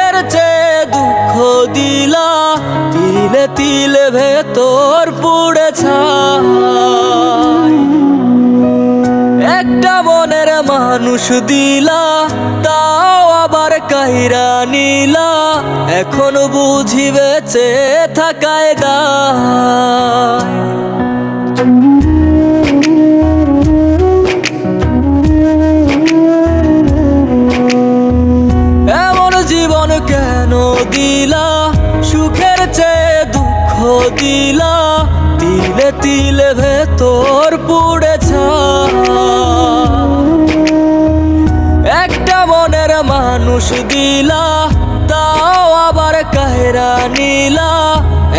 সুখের চেয়ে দুঃখ দিলা, তিলে তিলে ভেতর পুড়ে ছাই। একটা মনের মানুষ দিলা, তাও আবার কাইরা নিলা, এখন বুঝি বেঁচে থাকায় দায়। এমন জীবন কেন দিলা, সুখের চেয়ে দুঃখ দিলা, তিলে তিলে ভেতর পুড়ে ছাই। একটা মনের মানুষ দিলা, তাও আবার কাহেরা নিলা,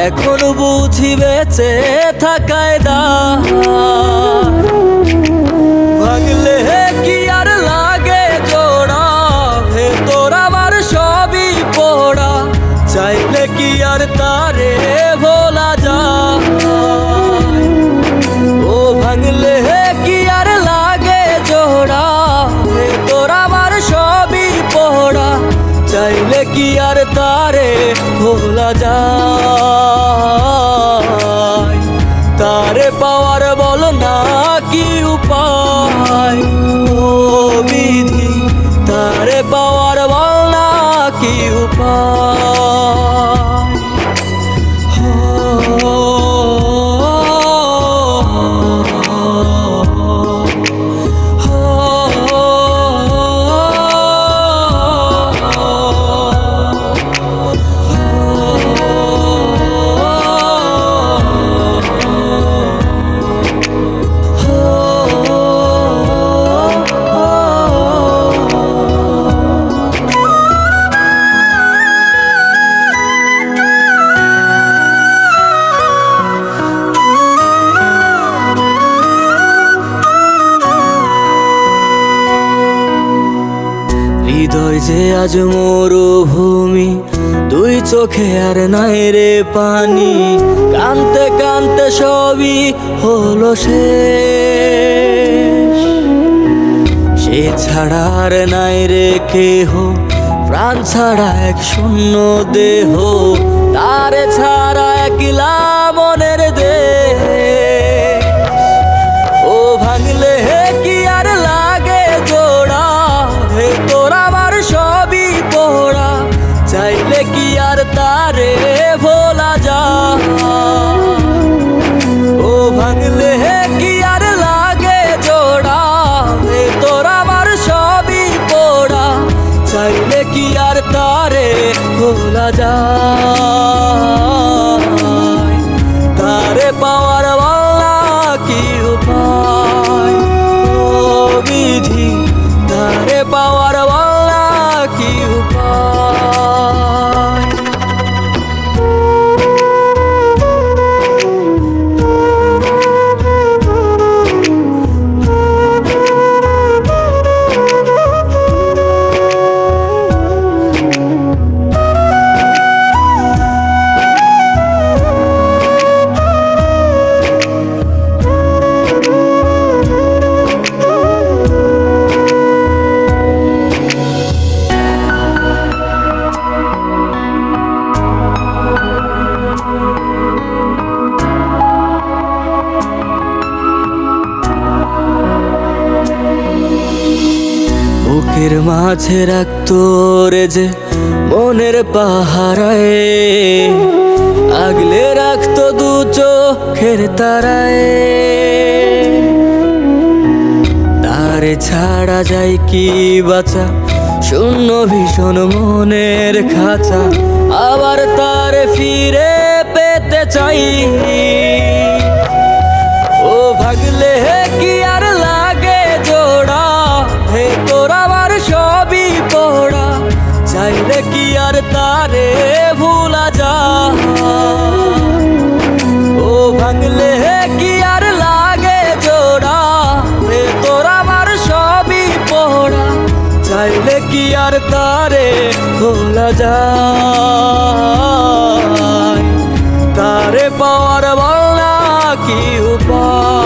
এখন বুঝি বেঁচে থাকায় দায়। ভাঙলে কি আর লাগে জোড়া, ভেতর আমার সবই পোড়া, চাইলে কি আর তারে ভোলা যায়। ও ভাঙলে কি আর লাগে জোড়া, ভেতর আমার সবই পোড়া, চাইলে কি আর তারে ভোলা যায়। তারে পাওয়ার বল না কি উপায়, ও বিধি তারে পাওয়ার বল না কি উপায়। হৃদয় যে আজ মরুভূমি, দুই চোখে আর নাই রে পানি, কানতে কানতে সবই হলো শেষ। সে ছাড়া আর নাই রে কেহ, প্রাণ ছাড়া এক শূন্য দেহ, তারে ছাড়া একলা মনের দেহ। ও ভাঙলে কি আর লাগে জোড়া, ভেতর আমার সবই পোড়া, চাইলে কি আর তারে ভোলা যায়। ও ভাঙলে কি আর লাগে জোড়া, ভেতর আমার সবই পোড়া, চাইলে কি আর তারে ভোলা যায়। তারে পাওয়ার বলা কি উপায়, ও বিধি তারে পাওয়ার বলা কি উপায়। বুকের মাঝে রাখতো রে যে মনের পাহারায়, আগলে রাখতো দু চোখের তারায়। তারে ছাড়া যায় কি বাঁচা, শূন্য ভীষণ মনের খাঁচা, আবার তারে ফিরে পেতে চাই। ও ভাগলে কি আর লাগে জোড়া, ভেতর আমার সবই পোড়া, চাইলে কি আর তারে ভোলা যায়। ও ভাঙলে কি আর লাগে জোড়া, ভেতর আমার সবই পোড়া, চাইলে কি আর তারে ভোলা যায়। তারে পাওয়ার বলা কি উপায়।